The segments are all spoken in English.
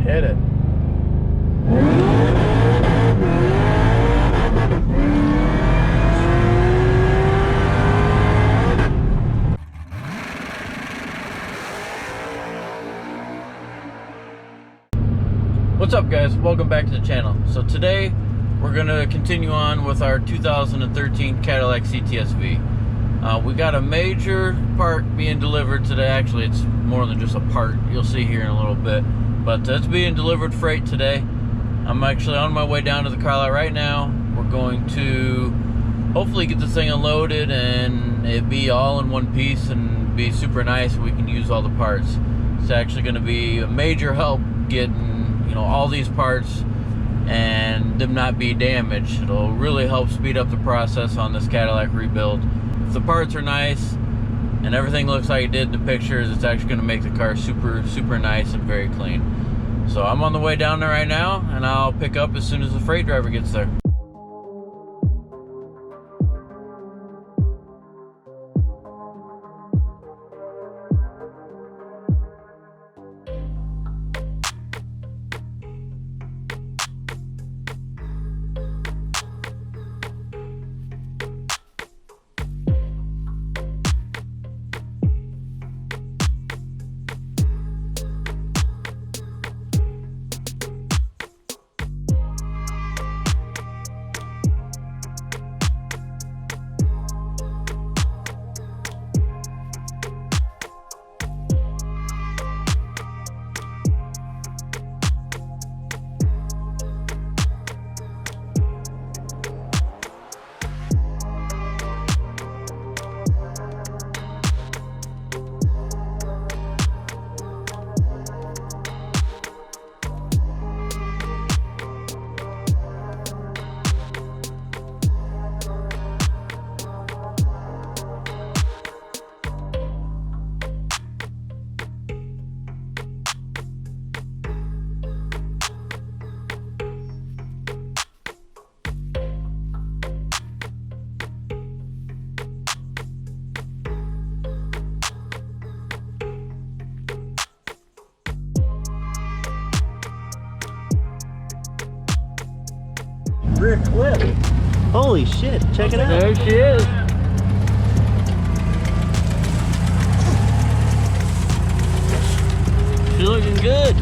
Hit it. What's up, guys? Welcome back to the channel. So today we're going to continue on with our 2013 Cadillac CTS-V. We got a major part being delivered today. Actually, it's more than just a part. You'll see here in a little bit. But it's being delivered freight today. I'm actually on my way down to the car lot right now. We're going to hopefully get this thing unloaded and it be all in one piece and be super nice and we can use all the parts. It's actually going to be a major help getting, you know, all these parts and them not be damaged. It'll really help speed up the process on this Cadillac rebuild. If the parts are nice and everything looks like it did in the pictures, it's actually going to make the car super nice and very clean. So I'm on the way down there right now, and I'll pick up as soon as the freight driver gets there. Rear clip. Holy shit, check it out. There she is. She's looking good.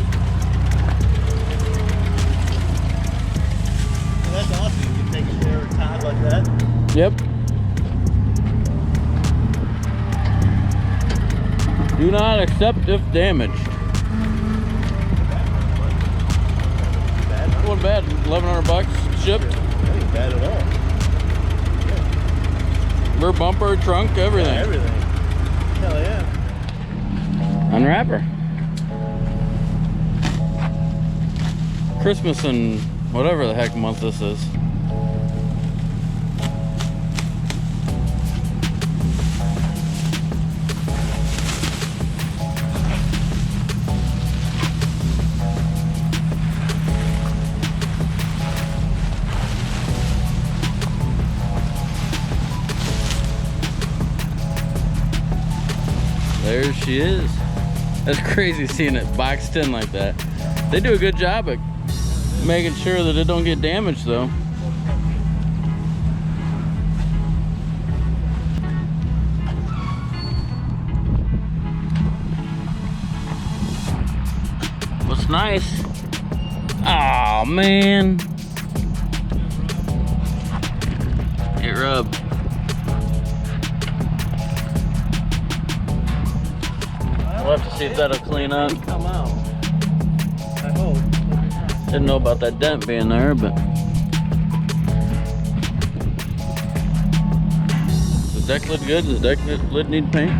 Well, that's awesome. You can take a share of time like that. Yep. Do not accept if damaged. It wasn't bad. 1,100 bucks shipped. That ain't bad at all. Yeah. Rear bumper, trunk, everything. Yeah, everything. Hell yeah. Unwrap her. Christmas and whatever the heck month this is. There she is. That's crazy seeing it boxed in like that. They do a good job at making sure that it don't get damaged though. What's nice? Oh man. It rubbed. We'll have to see if that'll clean up. Come out. I hope. Didn't know about that dent being there, but does the deck look good? Does the deck lid need paint?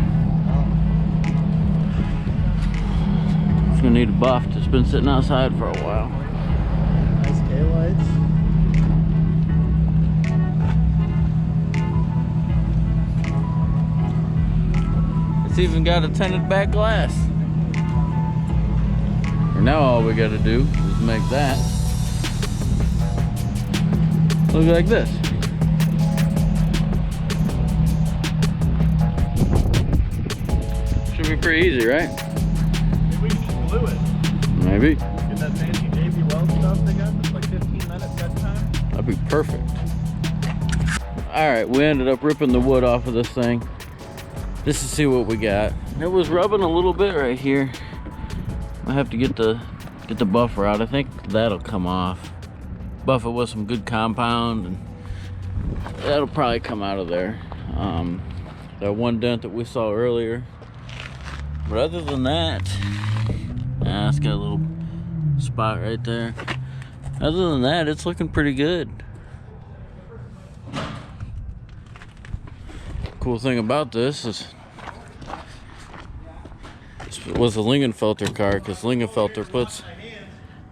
It's gonna need a buff. It's been sitting outside for a while. Nice taillights. It's even got a tinted back glass. For now, all we gotta do is make that look like this. Should be pretty easy, right? Maybe we just blew it. Maybe. Good Get that fancy JB Weld stuff they got. That's like 15 minutes that time. That'd be perfect. All right, we ended up ripping the wood off of this thing just to see what we got. It was rubbing a little bit right here. I have to get the buffer out. I think that'll come off. Buff it with some good compound, and that'll probably come out of there. That one dent that we saw earlier. But other than that, it's got a little spot right there. Other than that, it's looking pretty good. Cool thing about this is this was a Lingenfelter car, because Lingenfelter puts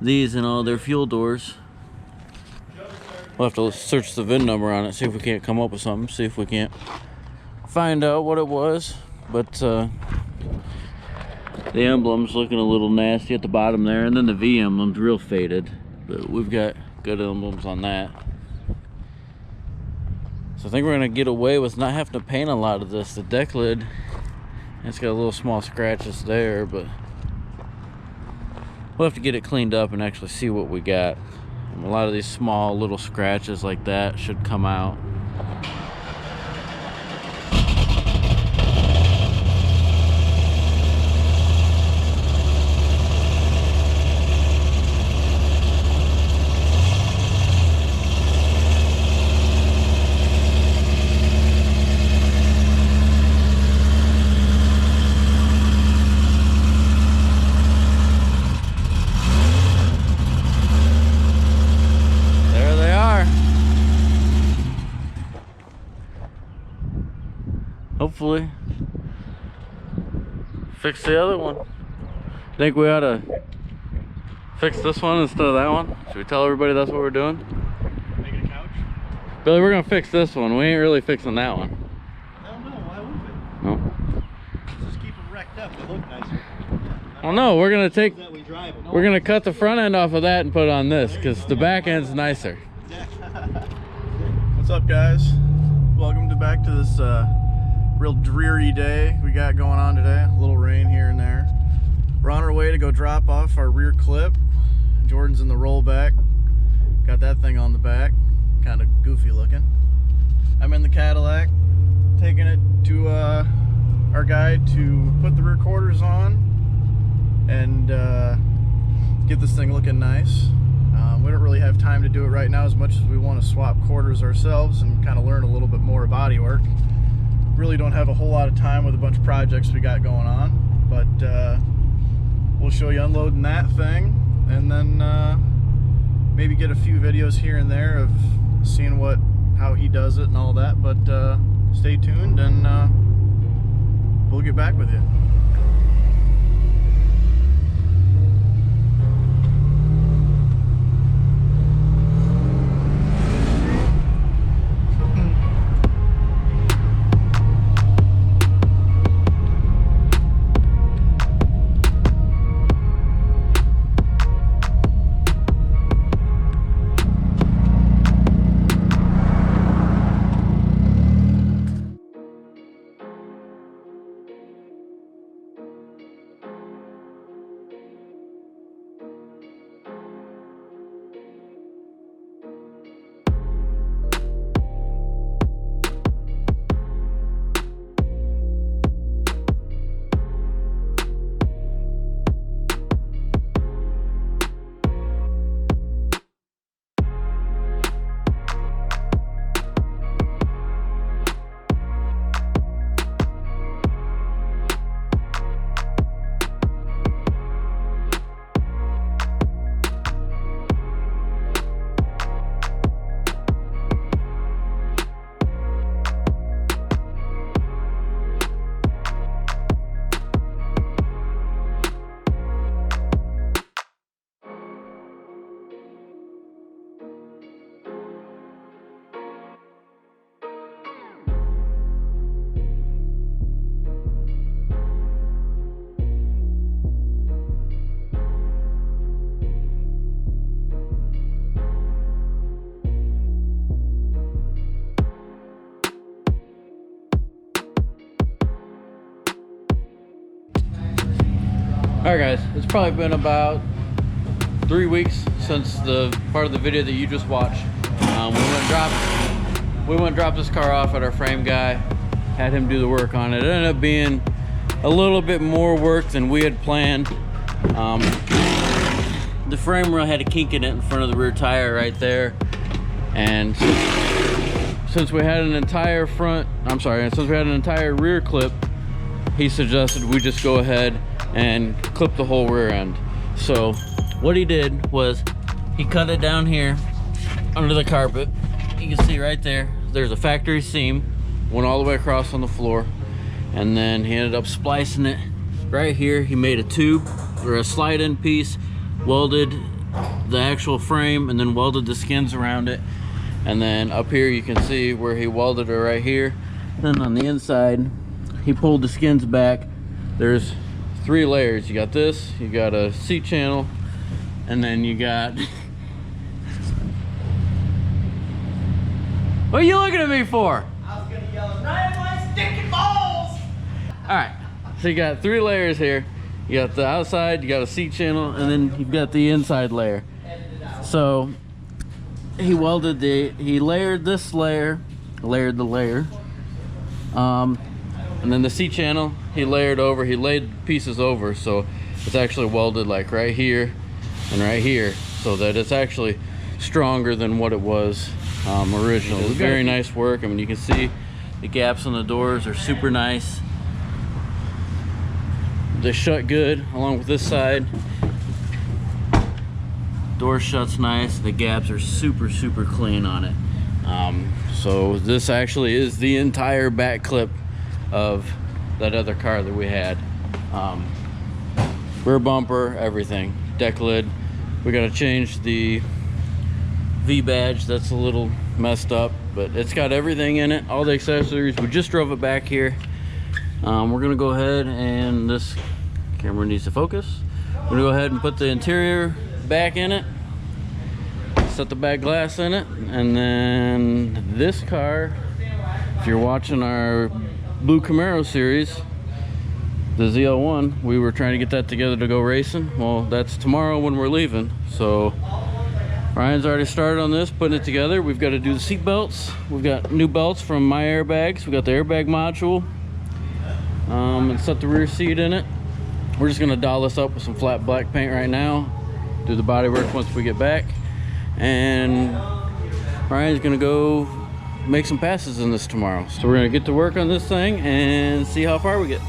these in all their fuel doors. We'll have to search the VIN number on it, see if we can't come up with something, see if we can't find out what it was. But the emblem's looking a little nasty at the bottom there, and then the V emblem's real faded, but we've got good emblems on that. So I think we're gonna get away with not having to paint a lot of this. The deck lid, it's got a little small scratches there, but we'll have to get it cleaned up and actually see what we got. A lot of these small little scratches like that should come out. Hopefully fix the other one. Think we ought to fix this one instead of that one? Should we tell everybody that's what we're doing? Make it a couch? Billy, we're gonna fix this one. We ain't really fixing that one. Hell no, why would we? No. Just keep them wrecked up. They look nicer. Well, no, we're gonna take. That we drive them. We're gonna cut the front end off of that and put it on this, because the back end's nicer. What's up, guys? Welcome back to this real dreary day we got going on today. A little rain here and there. We're on our way to go drop off our rear clip. Jordan's in the rollback. Got that thing on the back. Kind of goofy looking. I'm in the Cadillac, taking it to our guy to put the rear quarters on and get this thing looking nice. We don't really have time to do it right now as much as we want to swap quarters ourselves and kind of learn a little bit more body work. Really don't have a whole lot of time with a bunch of projects we got going on, but we'll show you unloading that thing, and then maybe get a few videos here and there of seeing how he does it and all that. But stay tuned, and we'll get back with you. Alright guys, it's probably been about 3 weeks since the part of the video that you just watched. We went and dropped this car off at our frame guy, had him do the work on it. It ended up being a little bit more work than we had planned. The frame rail had a kink in it in front of the rear tire right there, and since we had an entire rear clip, he suggested we just go ahead and clip the whole rear end. So what he did was he cut it down here under the carpet. You can see right there, there's a factory seam, went all the way across on the floor, and then he ended up splicing it right here. He made a tube or a slide-in piece, welded the actual frame, and then welded the skins around it. And then up here you can see where he welded it right here. Then on the inside, he pulled the skins back. There's 3 layers. You got this, you got a seat channel, and then you got... What are you looking at me for? I was gonna yell, Ryan, my stinking balls! Alright, so you got 3 layers here. You got the outside, you got a seat channel, and then you've got the inside layer. So he layered this layer, layered the layer, and then the seat channel he layered over. He laid pieces over, so it's actually welded like right here and right here, so that it's actually stronger than what it was originally. Very nice work. I mean, you can see the gaps on the doors are super nice. They shut good along with this side. Door shuts nice. The gaps are super clean on it. So this actually is the entire back clip of that other car that we had. Rear bumper, everything. Deck lid. We got to change the V badge. That's a little messed up, but it's got everything in it, all the accessories. We just drove it back here. We're gonna go ahead, and this camera needs to focus. We're gonna go ahead and put the interior back in it, set the back glass in it, and then this car, if you're watching our blue Camaro series, the ZL1, we were trying to get that together to go racing. Well, that's tomorrow when we're leaving. So Ryan's already started on this, putting it together. We've got to do the seat belts. We've got new belts from My Airbags. We got the airbag module, and set the rear seat in it. We're just gonna doll this up with some flat black paint right now, do the body work once we get back, and Ryan's gonna go make some passes in this tomorrow. So we're gonna get to work on this thing and see how far we get.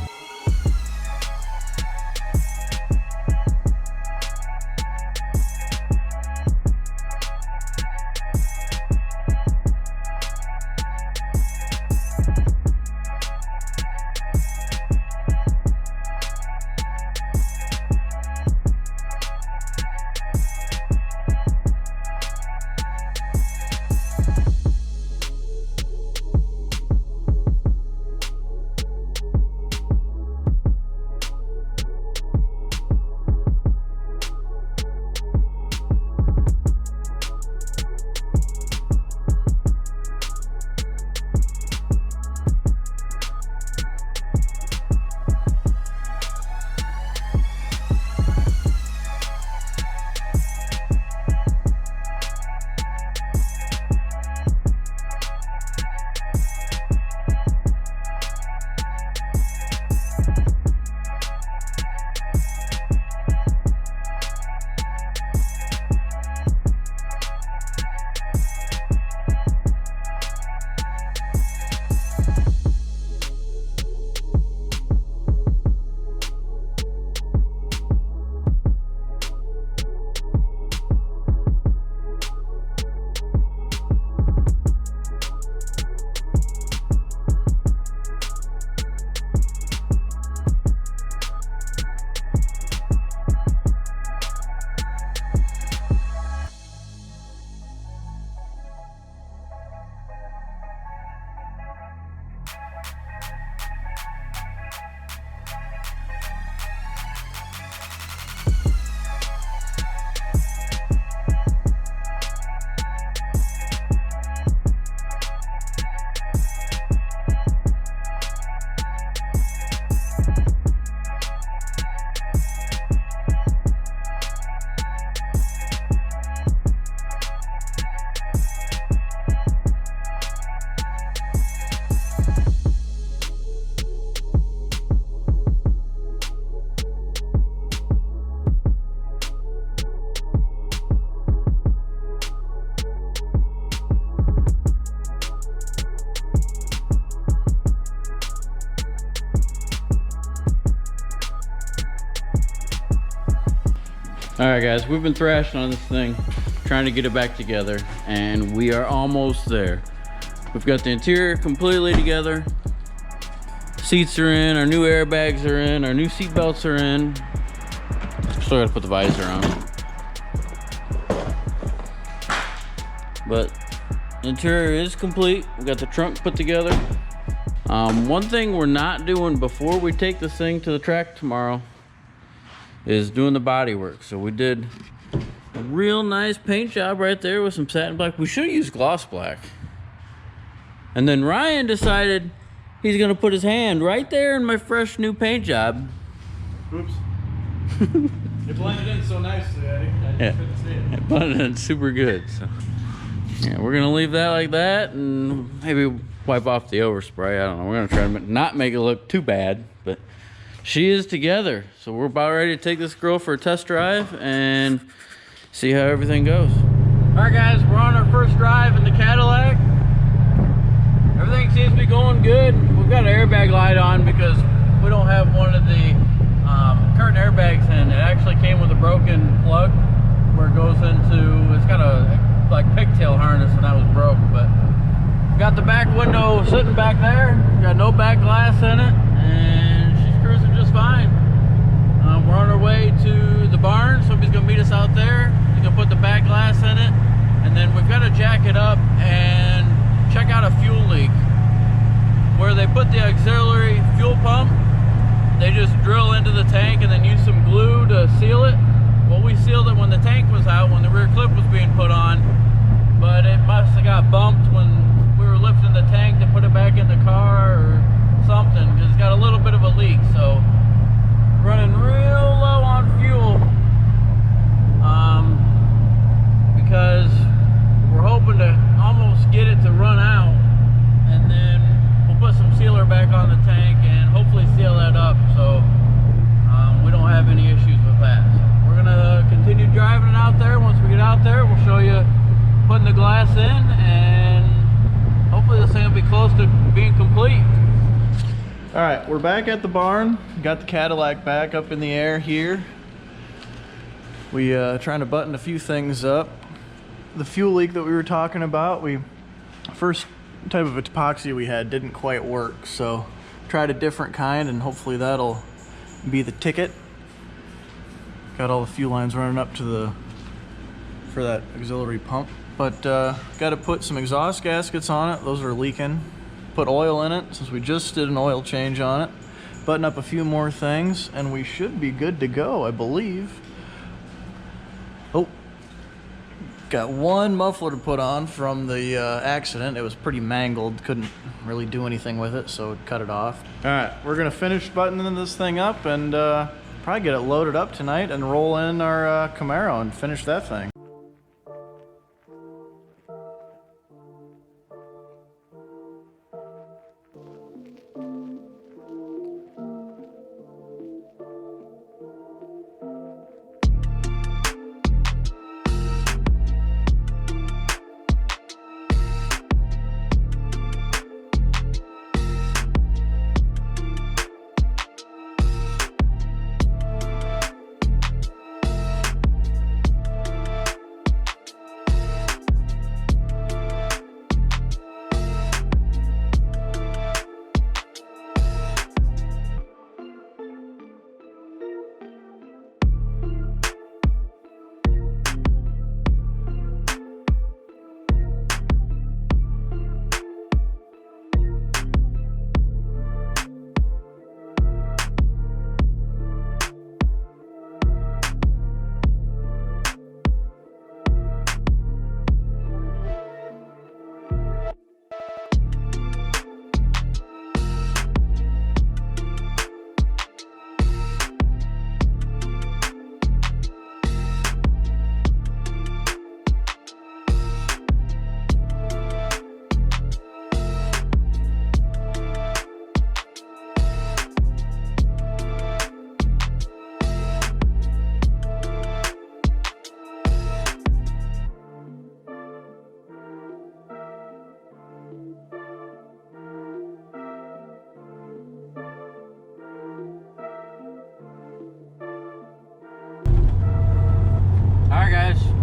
All right, guys, we've been thrashing on this thing, trying to get it back together, and we are almost there. We've got the interior completely together. Seats are in, our new airbags are in, our new seat belts are in. Still gotta put the visor on. But the interior is complete. We got the trunk put together. One thing we're not doing before we take this thing to the track tomorrow is doing the body work. So we did a real nice paint job right there with some satin black. We should have used gloss black. And then Ryan decided he's gonna put his hand right there in my fresh new paint job. Oops. It blended in so nicely, I just couldn't see it. It blended in super good. So yeah, we're gonna leave that like that and maybe wipe off the overspray. I don't know. We're gonna try to not make it look too bad, but she is together. So we're about ready to take this girl for a test drive and see how everything goes. All right, guys, we're on our first drive in the Cadillac. Everything seems to be going good. We've got an airbag light on because we don't have one of the curtain airbags in. It actually came with a broken plug where it goes into, it's got a like pigtail harness and that was broke, but we got the back window sitting back there. Got no back glass in it and she's cruising just fine. We're on our way to the barn. Somebody's gonna meet us out there. He's gonna put the back glass in it, and then we've got to jack it up and check out a fuel leak. Where they put the auxiliary fuel pump, they just drill into the tank and then use some glue to seal it. Well, we sealed it when the tank was out, when the rear clip was being put on, but it must have got bumped when we were lifting the tank to put it back in the car or something, because it's got a little bit of a leak. So running real low on fuel because we're hoping to almost get it to run out, and then we'll put some sealer back on the tank and hopefully seal that up so we don't have any issues with that. So we're gonna continue driving it out there. Once we get out there, we'll show you putting the glass in, and hopefully this thing will be close to being complete. All right, we're back at the barn. Got the Cadillac back up in the air here. We trying to button a few things up. The fuel leak that we were talking about, first type of epoxy we had didn't quite work, so tried a different kind and hopefully that'll be the ticket. Got all the fuel lines running up to for that auxiliary pump, but got to put some exhaust gaskets on it. Those are leaking. Put oil in it since we just did an oil change on it. Button up a few more things and we should be good to go, I believe. Oh, got one muffler to put on from the accident. It was pretty mangled, couldn't really do anything with it, so cut it off. All right, we're gonna finish buttoning this thing up and probably get it loaded up tonight and roll in our Camaro and finish that thing.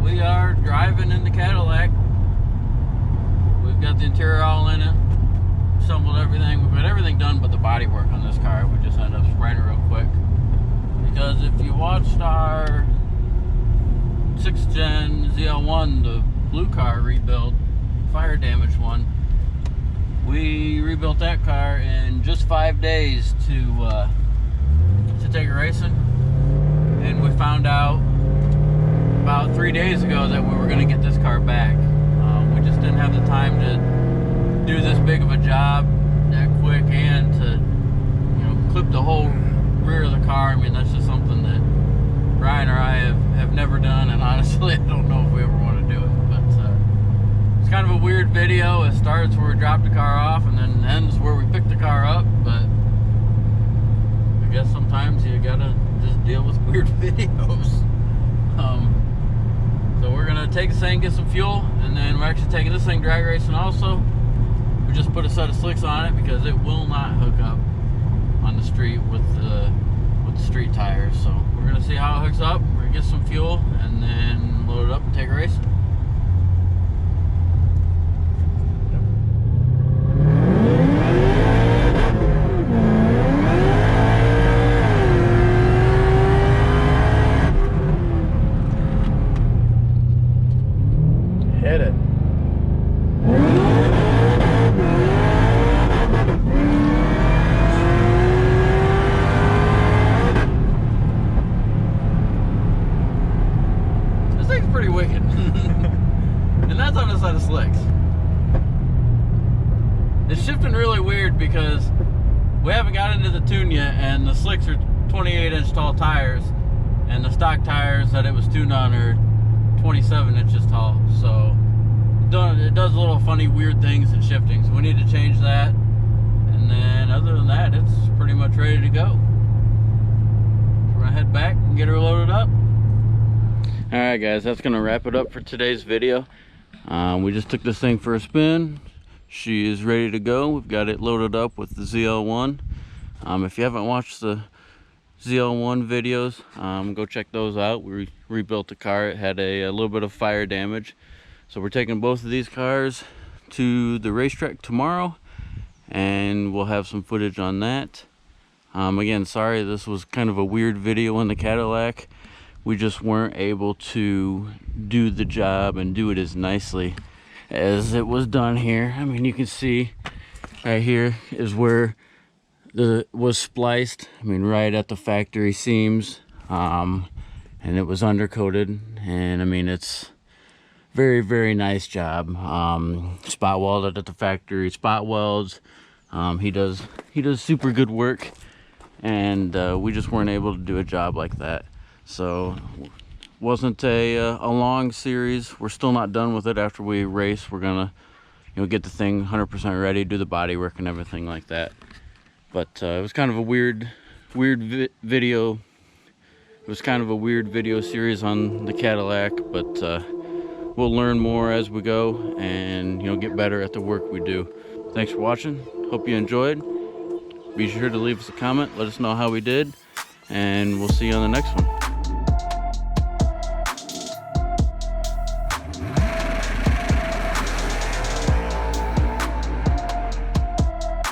we are driving in the Cadillac. We've got the interior all in it, assembled everything. We've got everything done but the body work on this car. We just ended up spraying it real quick. Because if you watched our 6th gen ZL1, the blue car rebuild, fire damaged one, we rebuilt that car in just 5 days to take it racing. And we found out about 3 days ago that we were going to get this car back. We just didn't have the time to do this big of a job that quick and to, you know, clip the whole rear of the car. I mean, that's just something that Ryan or I have never done, and honestly I don't know if we ever want to do it. But it's kind of a weird video. It starts where we dropped the car off and then ends where we picked the car up, but I guess sometimes you gotta just deal with weird videos. So we're gonna take this thing, get some fuel, and then we're actually taking this thing drag racing also. We just put a set of slicks on it because it will not hook up on the street with the street tires. So we're gonna see how it hooks up. We're gonna get some fuel and then load it up and take a race. Hit it. This thing's pretty wicked. And that's on a set of slicks. It's shifting really weird because we haven't got into the tune yet, and the slicks are 28-inch tall tires, and the stock tires that it was tuned on are 27 inches tall. So it does little funny weird things and shifting, so we need to change that. And then other than that, it's pretty much ready to go. So we're gonna head back and get her loaded up. All right guys, that's gonna wrap it up for today's video. We just took this thing for a spin. She is ready to go. We've got it loaded up with the ZL1. If you haven't watched the ZL1 videos, go check those out. We rebuilt the car. It had a little bit of fire damage. So we're taking both of these cars to the racetrack tomorrow, and we'll have some footage on that. Again, sorry this was kind of a weird video in the Cadillac. We just weren't able to do the job and do it as nicely as it was done here. I mean, you can see right here is where was spliced. I mean, right at the factory seams, and it was undercoated. And I mean, it's very, very nice job. Spot welded at the factory, spot welds. He does super good work, and we just weren't able to do a job like that. So wasn't a long series. We're still not done with it. After we race, we're gonna, you know, get the thing 100% ready, do the body work and everything like that. But it was kind of a weird video. It was kind of a weird video series on the Cadillac, but we'll learn more as we go and, you know, get better at the work we do. Thanks for watching. Hope you enjoyed. Be sure to leave us a comment. Let us know how we did, and we'll see you on the next one.